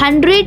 100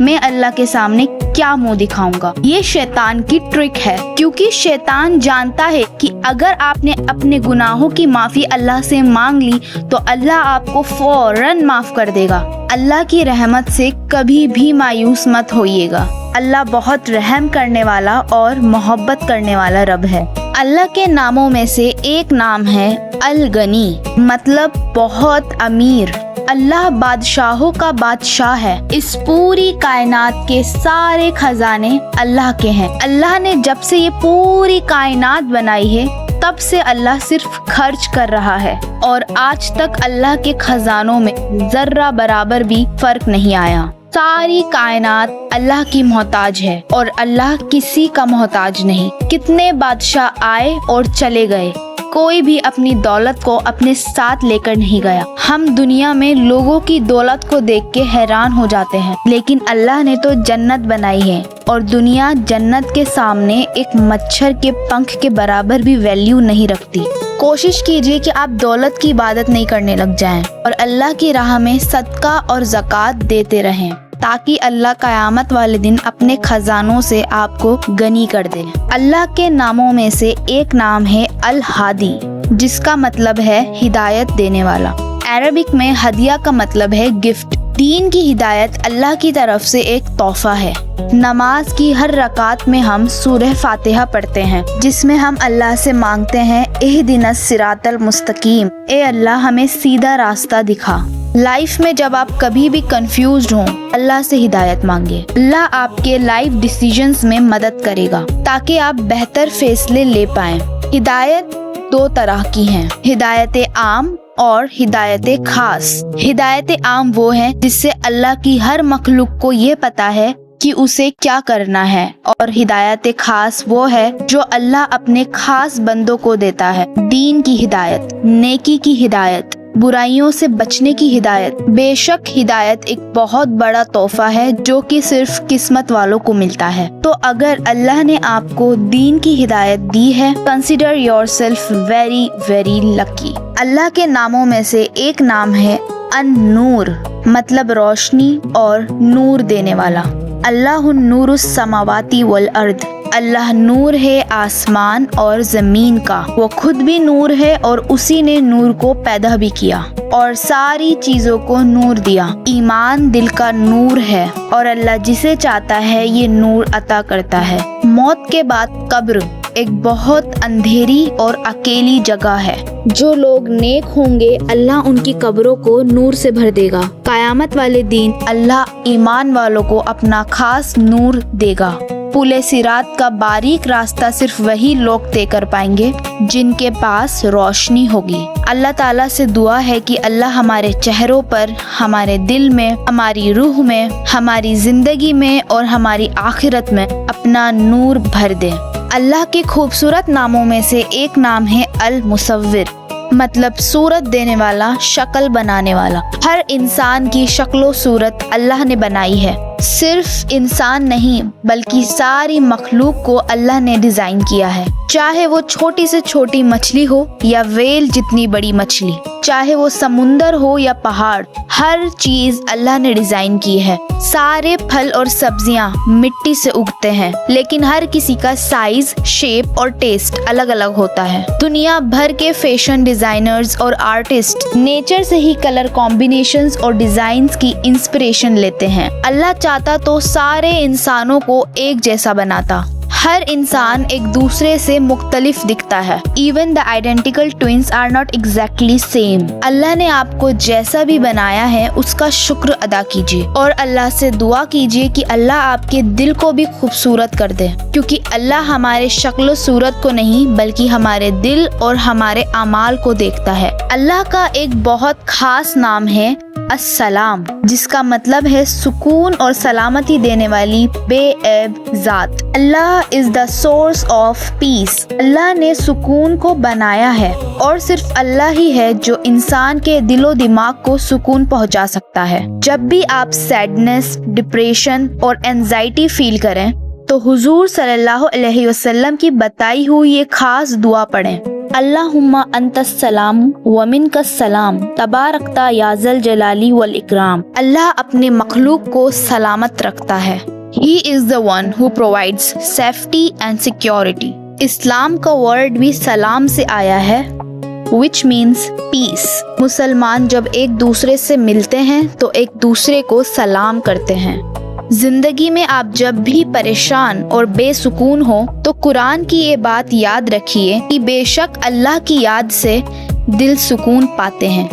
میں اللہ کے سامنے کیا منہ دکھاؤں گا۔ یہ شیطان کی ٹرک ہے، کیونکہ شیطان جانتا ہے کہ اگر آپ نے اپنے گناہوں کی معافی اللہ سے مانگ لی تو اللہ آپ کو فوراً معاف کر دے گا۔ اللہ کی رحمت سے کبھی بھی مایوس مت ہوئیے گا۔ اللہ بہت رحم کرنے والا اور محبت کرنے والا رب ہے۔ اللہ کے ناموں میں سے ایک نام ہے الغنی، مطلب بہت امیر۔ اللہ بادشاہوں کا بادشاہ ہے۔ اس پوری کائنات کے سارے خزانے اللہ کے ہیں۔ اللہ نے جب سے یہ پوری کائنات بنائی ہے تب سے اللہ صرف خرچ کر رہا ہے، اور آج تک اللہ کے خزانوں میں ذرہ برابر بھی فرق نہیں آیا۔ ساری کائنات اللہ کی محتاج ہے اور اللہ کسی کا محتاج نہیں۔ کتنے بادشاہ آئے اور چلے گئے، کوئی بھی اپنی دولت کو اپنے ساتھ لے کر نہیں گیا۔ ہم دنیا میں لوگوں کی دولت کو دیکھ کے حیران ہو جاتے ہیں، لیکن اللہ نے تو جنت بنائی ہے، اور دنیا جنت کے سامنے ایک مچھر کے پنکھ کے برابر بھی ویلیو نہیں رکھتی۔ کوشش کیجئے کہ آپ دولت کی عبادت نہیں کرنے لگ جائیں اور اللہ کی راہ میں صدقہ اور زکوٰۃ دیتے رہیں، تاکہ اللہ قیامت والے دن اپنے خزانوں سے آپ کو غنی کر دے۔ اللہ کے ناموں میں سے ایک نام ہے الہادی، جس کا مطلب ہے ہدایت دینے والا۔ عربک میں ہدیہ کا مطلب ہے گفٹ۔ دین کی ہدایت اللہ کی طرف سے ایک تحفہ ہے۔ نماز کی ہر رکعت میں ہم سورہ فاتحہ پڑھتے ہیں، جس میں ہم اللہ سے مانگتے ہیں اہدنا الصراط المستقیم، اے اللہ ہمیں سیدھا راستہ دکھا۔ لائف میں جب آپ کبھی بھی کنفیوزڈ ہوں، اللہ سے ہدایت مانگے۔ اللہ آپ کے لائف ڈیسیجنز میں مدد کرے گا تاکہ آپ بہتر فیصلے لے پائیں۔ ہدایت دو طرح کی ہیں، ہدایت عام اور ہدایت خاص۔ ہدایت عام وہ ہے جس سے اللہ کی ہر مخلوق کو یہ پتا ہے کہ اسے کیا کرنا ہے، اور ہدایت خاص وہ ہے جو اللہ اپنے خاص بندوں کو دیتا ہے۔ دین کی ہدایت، نیکی کی ہدایت، برائیوں سے بچنے کی ہدایت۔ بے شک ہدایت ایک بہت بڑا تحفہ ہے جو کہ صرف قسمت والوں کو ملتا ہے۔ تو اگر اللہ نے آپ کو دین کی ہدایت دی ہے، consider yourself very very lucky. Allah کے ناموں میں سے ایک نام ہے النور، مطلب روشنی اور نور دینے والا۔ اللہ النور السماوات والارض، اللہ نور ہے آسمان اور زمین کا۔ وہ خود بھی نور ہے اور اسی نے نور کو پیدا بھی کیا اور ساری چیزوں کو نور دیا۔ ایمان دل کا نور ہے اور اللہ جسے چاہتا ہے یہ نور عطا کرتا ہے۔ موت کے بعد قبر ایک بہت اندھیری اور اکیلی جگہ ہے۔ جو لوگ نیک ہوں گے اللہ ان کی قبروں کو نور سے بھر دے گا۔ قیامت والے دن اللہ ایمان والوں کو اپنا خاص نور دے گا۔ پل صراط کا باریک راستہ صرف وہی لوگ طے کر پائیں گے جن کے پاس روشنی ہوگی۔ اللہ تعالیٰ سے دعا ہے کہ اللہ ہمارے چہروں پر، ہمارے دل میں، ہماری روح میں، ہماری زندگی میں اور ہماری آخرت میں اپنا نور بھر دے۔ اللہ کے خوبصورت ناموں میں سے ایک نام ہے المصور، مطلب صورت دینے والا، شکل بنانے والا۔ ہر انسان کی شکل و صورت اللہ نے بنائی ہے۔ صرف انسان نہیں بلکہ ساری مخلوق کو اللہ نے ڈیزائن کیا ہے، چاہے وہ چھوٹی سے چھوٹی مچھلی ہو یا ویل جتنی بڑی مچھلی، چاہے وہ سمندر ہو یا پہاڑ، ہر چیز اللہ نے ڈیزائن کی ہے۔ سارے پھل اور سبزیاں مٹی سے اگتے ہیں، لیکن ہر کسی کا سائز، شیپ اور ٹیسٹ الگ الگ ہوتا ہے۔ دنیا بھر کے فیشن ڈیزائنرز اور آرٹسٹ نیچر سے ہی کلر کمبینیشنز اور ڈیزائنز کی انسپریشن لیتے ہیں۔ اللہ چاہتا تو سارے انسانوں کو ایک جیسا بناتا۔ ہر انسان ایک دوسرے سے مختلف دکھتا ہے۔ Even the identical twins are not exactly same۔ اللہ نے آپ کو جیسا بھی بنایا ہے اس کا شکر ادا کیجیے اور اللہ سے دعا کیجیے کہ اللہ آپ کے دل کو بھی خوبصورت کر دے، کیونکہ اللہ ہمارے شکل و صورت کو نہیں بلکہ ہمارے دل اور ہمارے اعمال کو دیکھتا ہے۔ اللہ کا ایک بہت خاص نام ہے السلام، جس کا مطلب ہے سکون اور سلامتی دینے والی بے عیب ذات۔ اللہ is the source of peace۔ اللہ نے سکون کو بنایا ہے اور صرف اللہ ہی ہے جو انسان کے دل و دماغ کو سکون پہنچا سکتا ہے۔ جب بھی آپ سیڈنس، ڈپریشن اور اینزائٹی فیل کریں تو حضور صلی اللہ علیہ وسلم کی بتائی ہوئی یہ خاص دعا پڑھیں۔ اللہم انت السلام ومنک السلام تبارکتا یا ذل جلالی والاکرام. اللہ اپنے مخلوق کو سلامت رکھتا ہے. He is the one who provides safety and security. اسلام کا ورڈ بھی سلام سے آیا ہے which means peace. مسلمان جب ایک دوسرے سے ملتے ہیں تو ایک دوسرے کو سلام کرتے ہیں. زندگی میں آپ جب بھی پریشان اور بے سکون ہو تو قرآن کی یہ بات یاد رکھیے کہ بے شک اللہ کی یاد سے دل سکون پاتے ہیں.